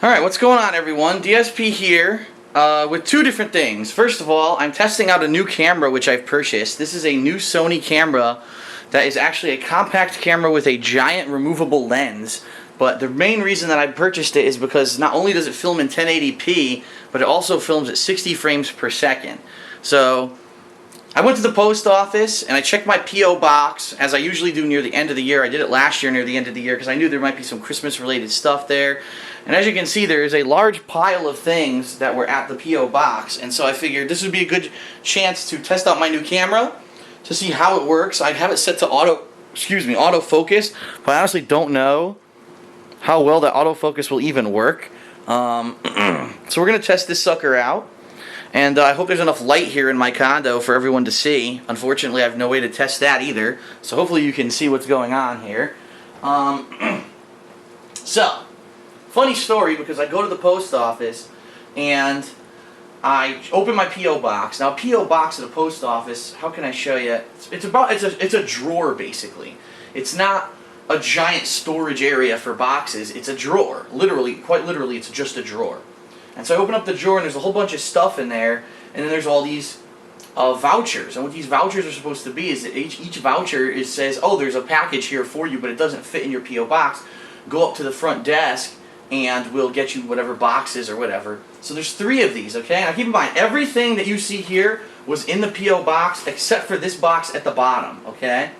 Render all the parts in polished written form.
Alright, what's going on, everyone? DSP here with two different things. First of all, I'm testing out a new camera which I've purchased. This is a new Sony camera that is actually a compact camera with a giant removable lens. But the main reason that I purchased it is because not only does it film in 1080p, but it also films at 60 frames per second. So I went to the post office and I checked my P.O. box, as I usually do near the end of the year. I did it last year near the end of the year because I knew there might be some Christmas related stuff there. And as you can see, there is a large pile of things that were at the P.O. box, and so I figured this would be a good chance to test out my new camera to see how it works. I have it set to autofocus, but I honestly don't know how well that autofocus will even work. So we're going to test this sucker out. And I hope there's enough light here in my condo for everyone to see. Unfortunately, I have no way to test that either. So hopefully you can see what's going on here. So, funny story, because I go to the post office and I open my P.O. box. Now, P.O. box at a post office, how can I show you? It's a drawer, basically. It's not a giant storage area for boxes. It's a drawer. Literally, quite literally, it's just a drawer. And so I open up the drawer and there's a whole bunch of stuff in there, and then there's all these vouchers. And what these vouchers are supposed to be is that each voucher says, oh, there's a package here for you, but it doesn't fit in your P.O. box. Go up to the front desk and we'll get you whatever boxes or whatever. So there's 3 of these, okay? Now keep in mind, everything that you see here was in the P.O. box except for this box at the bottom, okay?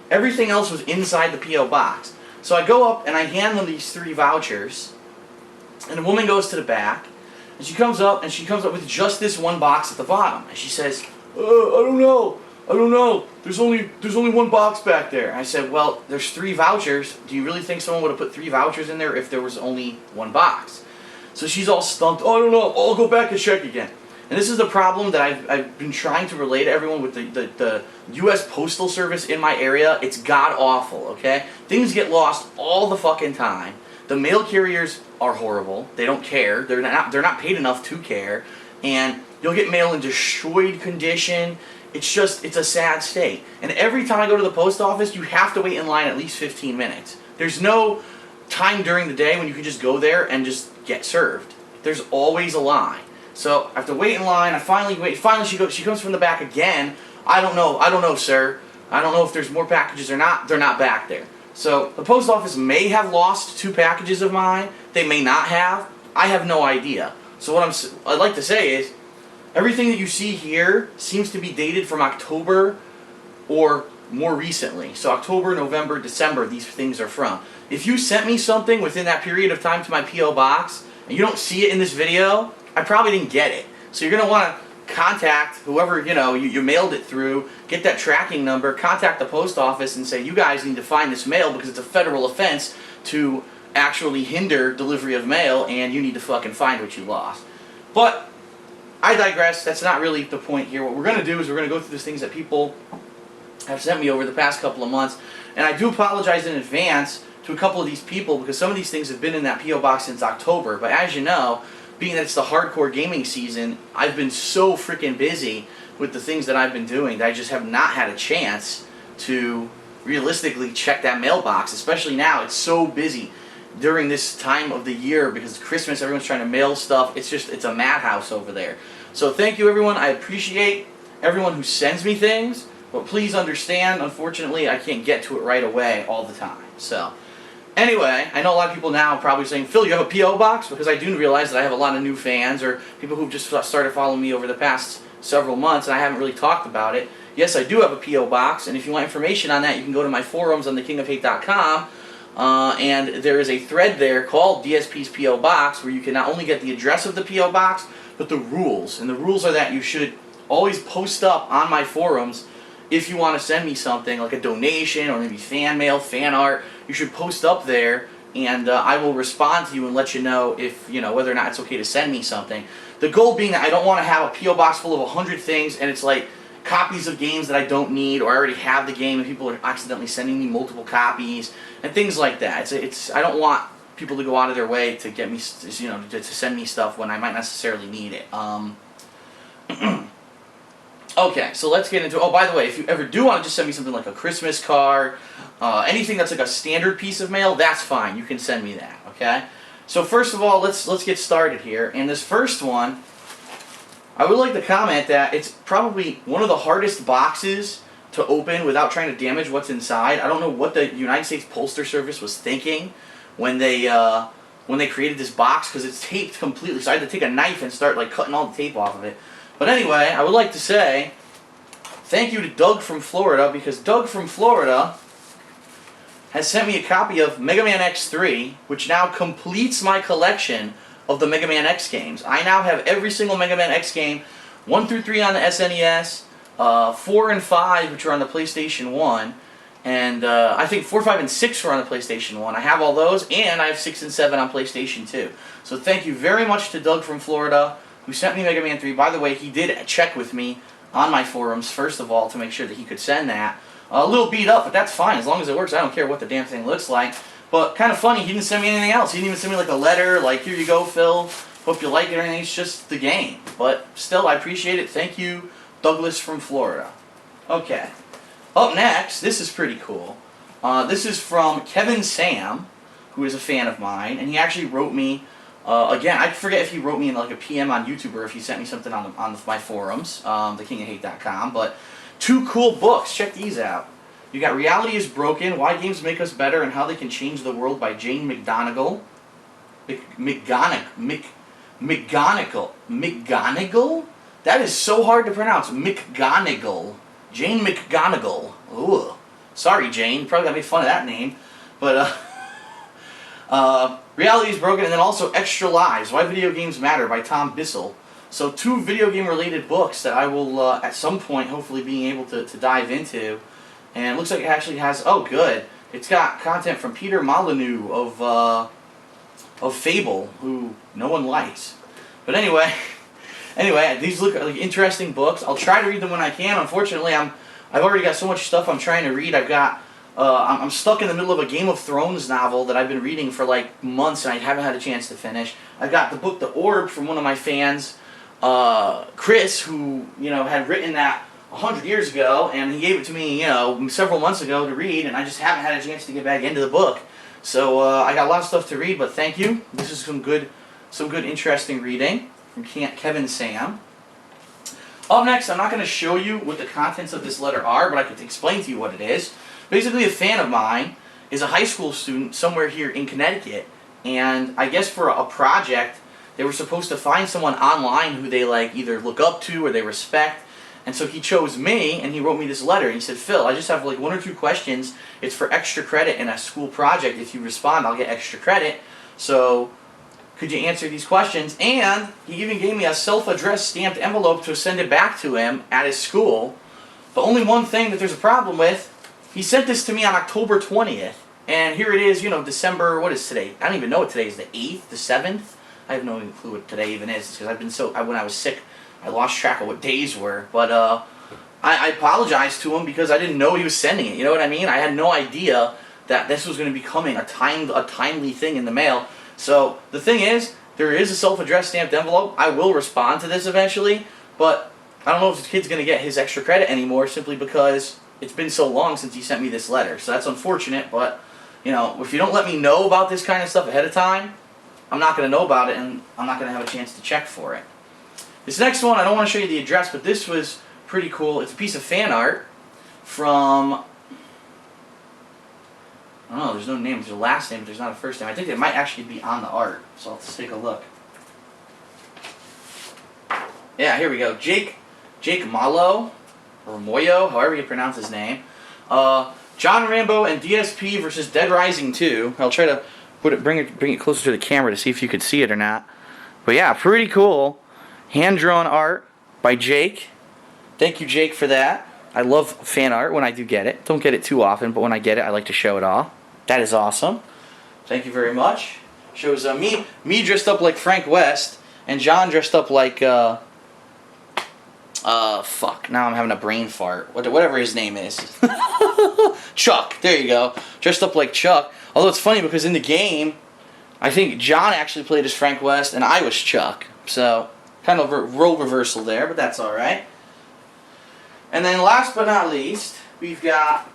Everything else was inside the P.O. box. So I go up and I hand them these 3 vouchers, and the woman goes to the back, and she comes up with just this one box at the bottom. And she says, I don't know. There's only one box back there. And I said, well, there's 3 vouchers. Do you really think someone would have put 3 vouchers in there if there was only one box? So she's all stumped. Oh, I don't know. I'll go back and check again. And this is the problem that I've been trying to relay to everyone with the U.S. Postal Service in my area. It's god-awful, okay? Things get lost all the fucking time. The mail carriers are horrible. They don't care. They're not paid enough to care. And you'll get mail in destroyed condition. It's a sad state. And every time I go to the post office, you have to wait in line at least 15 minutes. There's no time during the day when you can just go there and just get served. There's always a line. So I have to wait in line. I finally wait. Finally, she comes from the back again. I don't know, sir. I don't know if there's more packages or not. They're not back there. So the post office may have lost 2 packages of mine. They may not have. I have no idea. So what I'd like to say is, everything that you see here seems to be dated from October or more recently. So October, November, December, these things are from. If you sent me something within that period of time to my P.O. box, and you don't see it in this video, I probably didn't get it. So you're going to want to contact whoever you mailed it through, get that tracking number, contact the post office and say, you guys need to find this mail because it's a federal offense to actually hinder delivery of mail, and you need to fucking find what you lost. But I digress. That's not really the point here. What we're going to do is we're going to go through these things that people have sent me over the past couple of months, and I do apologize in advance to a couple of these people because some of these things have been in that P.O. box since October. But as you know, being that it's the hardcore gaming season, I've been so freaking busy with the things that I've been doing that I just have not had a chance to realistically check that mailbox, especially now. It's so busy during this time of the year because it's Christmas, everyone's trying to mail stuff. It's a madhouse over there. So thank you, everyone. I appreciate everyone who sends me things, but please understand, unfortunately, I can't get to it right away all the time. So anyway, I know a lot of people now are probably saying, Phil, you have a P.O. box? Because I do realize that I have a lot of new fans or people who've just started following me over the past several months, and I haven't really talked about it. Yes, I do have a P.O. box, and if you want information on that, you can go to my forums on thekingofhate.com, and there is a thread there called DSP's P.O. Box where you can not only get the address of the P.O. box, but the rules. And the rules are that you should always post up on my forums if you want to send me something like a donation or maybe fan mail, fan art. You should post up there, and I will respond to you and let you know if whether or not it's okay to send me something. The goal being that I don't want to have a P.O. box full of 100 things, and it's like copies of games that I don't need, or I already have the game and people are accidentally sending me multiple copies and things like that. I don't want people to go out of their way to get me, to send me stuff when I might not necessarily need it. Okay, so let's get into it. Oh, by the way, if you ever do want to just send me something like a Christmas card, anything that's like a standard piece of mail, that's fine. You can send me that, okay? So first of all, let's get started here. And this first one, I would like to comment that it's probably one of the hardest boxes to open without trying to damage what's inside. I don't know what the United States Postal Service was thinking when they created this box, because it's taped completely. So I had to take a knife and start like cutting all the tape off of it. But anyway, I would like to say thank you to Doug from Florida, because Doug from Florida has sent me a copy of Mega Man X3, which now completes my collection of the Mega Man X games. I now have every single Mega Man X game, 1 through 3 on the SNES, 4 and 5, which are on the PlayStation 1, and I think 4, 5, and 6 were on the PlayStation 1. I have all those, and I have 6 and 7 on PlayStation 2. So thank you very much to Doug from Florida, who sent me Mega Man 3. By the way, he did check with me on my forums, first of all, to make sure that he could send that. A little beat up, but that's fine. As long as it works, I don't care what the damn thing looks like. But kind of funny, he didn't send me anything else. He didn't even send me like a letter, like, here you go, Phil. Hope you like it or anything. It's just the game. But still, I appreciate it. Thank you, Douglas from Florida. Okay. Up next, this is pretty cool. This is from Kevin Sam, who is a fan of mine. And he actually wrote me, again, I forget if he wrote me in like a PM on YouTube or if he sent me something on my forums, thekingofhate.com. But 2 cool books. Check these out. You got Reality is Broken, Why Games Make Us Better and How They Can Change the World by Jane McGonigal. McGonigal? That is so hard to pronounce. McGonigal. Jane McGonigal. Ooh. Sorry, Jane. You probably got to make fun of that name. But, Reality is Broken, and then also Extra Lives, Why Video Games Matter by Tom Bissell. So 2 video game related books that I will, at some point, hopefully being able to dive into. And it looks like it actually has, oh good, it's got content from Peter Molyneux of Fable, who no one likes. But anyway, these look like interesting books. I'll try to read them when I can. Unfortunately, I've already got so much stuff I'm trying to read. I'm stuck in the middle of a Game of Thrones novel that I've been reading for like months and I haven't had a chance to finish. I've got the book The Orb from one of my fans, Chris, who had written that 100 years ago, and he gave it to me, several months ago to read, and I just haven't had a chance to get back into the book. So I got a lot of stuff to read, but thank you. This is some good, interesting reading from Kevin Sam. Up next, I'm not going to show you what the contents of this letter are, but I can explain to you what it is. Basically, a fan of mine is a high school student somewhere here in Connecticut, and I guess for a project, they were supposed to find someone online who they like either look up to or they respect. And so he chose me, and he wrote me this letter. And he said, Phil, I just have like 1 or 2 questions. It's for extra credit in a school project. If you respond, I'll get extra credit. So could you answer these questions? And he even gave me a self-addressed stamped envelope to send it back to him at his school. But only one thing that there's a problem with, he sent this to me on October 20th. And here it is, December, what is today? I don't even know what today is, the 8th, the 7th? I have no clue what today even is, because I've been when I was sick, I lost track of what days were, but I apologized to him because I didn't know he was sending it. You know what I mean? I had no idea that this was going to be coming a timely thing in the mail. So the thing is, there is a self-addressed stamped envelope. I will respond to this eventually, but I don't know if this kid's going to get his extra credit anymore simply because it's been so long since he sent me this letter. So that's unfortunate, but if you don't let me know about this kind of stuff ahead of time, I'm not going to know about it, and I'm not going to have a chance to check for it. This next one, I don't want to show you the address, but this was pretty cool. It's a piece of fan art from, I don't know, there's no name. There's a last name, but there's not a first name. I think it might actually be on the art, so I'll just take a look. Yeah, here we go. Jake Malo, or Moyo, however you pronounce his name. John Rambo and DSP versus Dead Rising 2. I'll try to bring it closer to the camera to see if you could see it or not. But yeah, pretty cool. Hand-drawn art by Jake. Thank you, Jake, for that. I love fan art when I do get it. Don't get it too often, but when I get it, I like to show it off. That is awesome. Thank you very much. Shows me dressed up like Frank West, and John dressed up like, fuck, now I'm having a brain fart. Whatever his name is. Chuck, there you go. Dressed up like Chuck. Although it's funny because in the game, I think John actually played as Frank West, and I was Chuck. So kind of a role reversal there, but that's alright. And then last but not least, we've got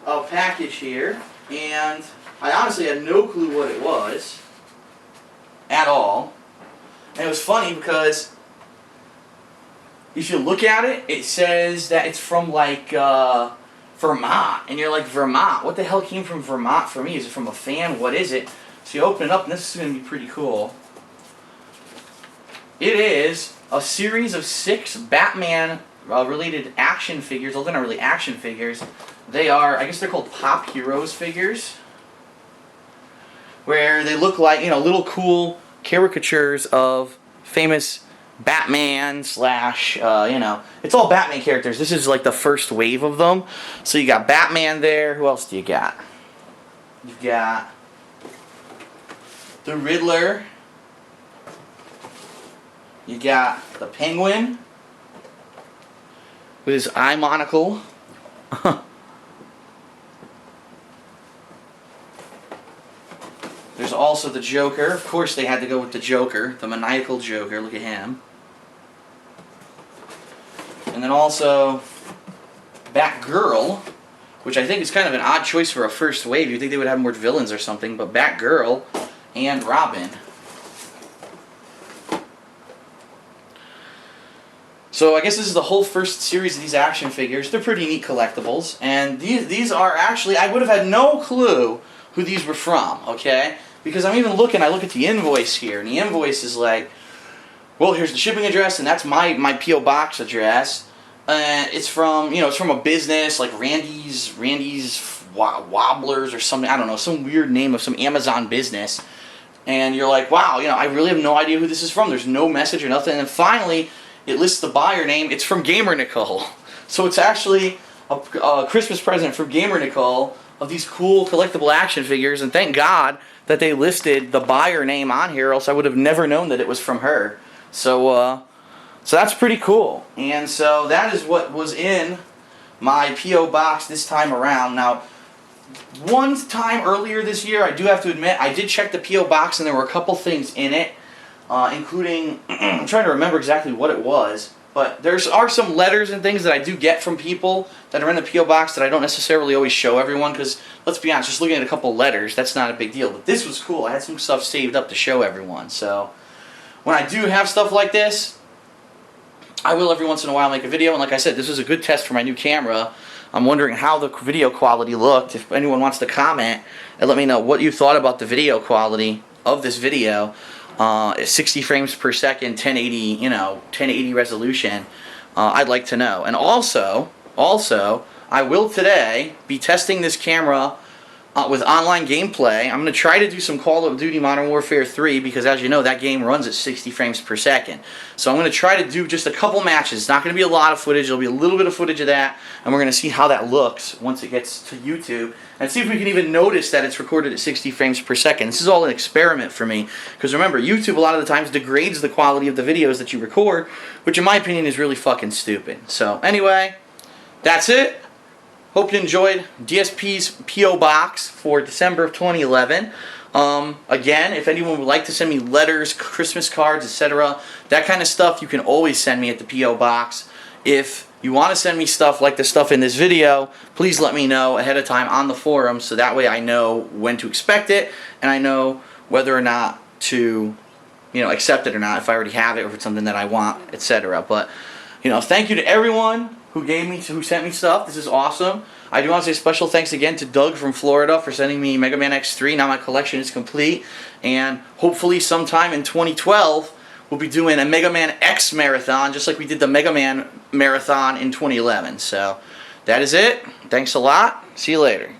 a package here, and I honestly had no clue what it was. at all. And it was funny because if you look at it, it says that it's from like Vermont, and you're like, Vermont? What the hell came from Vermont for me? Is it from a fan? What is it? So you open it up, and this is going to be pretty cool. It is a series of 6 Batman related action figures. Well, they're not really action figures. They are, I guess they're called Pop Heroes figures, where they look like, you know, little cool caricatures of famous Batman slash, you know, it's all Batman characters. This is like the first wave of them. So you got Batman there. Who else do you got? You've got the Riddler. You got the Penguin with his eye monocle. There's also the Joker. Of course they had to go with the Joker, the maniacal Joker. Look at him. And then also Batgirl, which I think is kind of an odd choice for a first wave. You'd think they would have more villains or something, but Batgirl and Robin. So I guess this is the whole first series of these action figures. They're pretty neat collectibles. And these are actually, I would have had no clue who these were from, okay? Because I'm even looking, I look at the invoice here, and the invoice is like, well, here's the shipping address, and that's my P.O. Box address. It's from, you know, it's from a business like Randy's Wobblers or something, I don't know, some weird name of some Amazon business. And you're like, wow, you know, I really have no idea who this is from. There's no message or nothing. And then finally, it lists the buyer name. It's from Gamer Nicole. So it's actually a Christmas present from Gamer Nicole of these cool collectible action figures. And thank God that they listed the buyer name on here, else I would have never known that it was from her. So that's pretty cool. And so that is what was in my P.O. Box this time around. Now, one time earlier this year, I do have to admit, I did check the P.O. Box and there were a couple things in it, including, I'm trying to remember exactly what it was, but there are some letters and things that I do get from people that are in the P.O. Box that I don't necessarily always show everyone, because, let's be honest, just looking at a couple letters, that's not a big deal. But this was cool. I had some stuff saved up to show everyone. So when I do have stuff like this, I will every once in a while make a video, and like I said, this is a good test for my new camera. I'm wondering how the video quality looked. If anyone wants to comment and let me know what you thought about the video quality of this video, 60 frames per second, 1080, you know, 1080 resolution, I'd like to know. And also, I will today be testing this camera with online gameplay. I'm going to try to do some Call of Duty Modern Warfare 3 because, as you know, that game runs at 60 frames per second. So I'm going to try to do just a couple matches. It's not going to be a lot of footage. There'll be a little bit of footage of that, and we're going to see how that looks once it gets to YouTube, and see if we can even notice that it's recorded at 60 frames per second. This is all an experiment for me, because remember, YouTube a lot of the times degrades the quality of the videos that you record, which in my opinion is really fucking stupid. So anyway, that's it. Hope you enjoyed DSP's P.O. Box for December of 2011. Again, if anyone would like to send me letters, Christmas cards, etc., that kind of stuff, you can always send me at the P.O. Box. If you want to send me stuff like the stuff in this video, please let me know ahead of time on the forum, so that way I know when to expect it, and I know whether or not to, you know, accept it or not, if I already have it, or if it's something that I want, etc. But, you know, thank you to everyone who sent me stuff. This is awesome. I do want to say special thanks again to Doug from Florida for sending me Mega Man X3. Now my collection is complete, and hopefully sometime in 2012 we'll be doing a Mega Man X marathon, just like we did the Mega Man marathon in 2011. So that is it. Thanks a lot. See you later.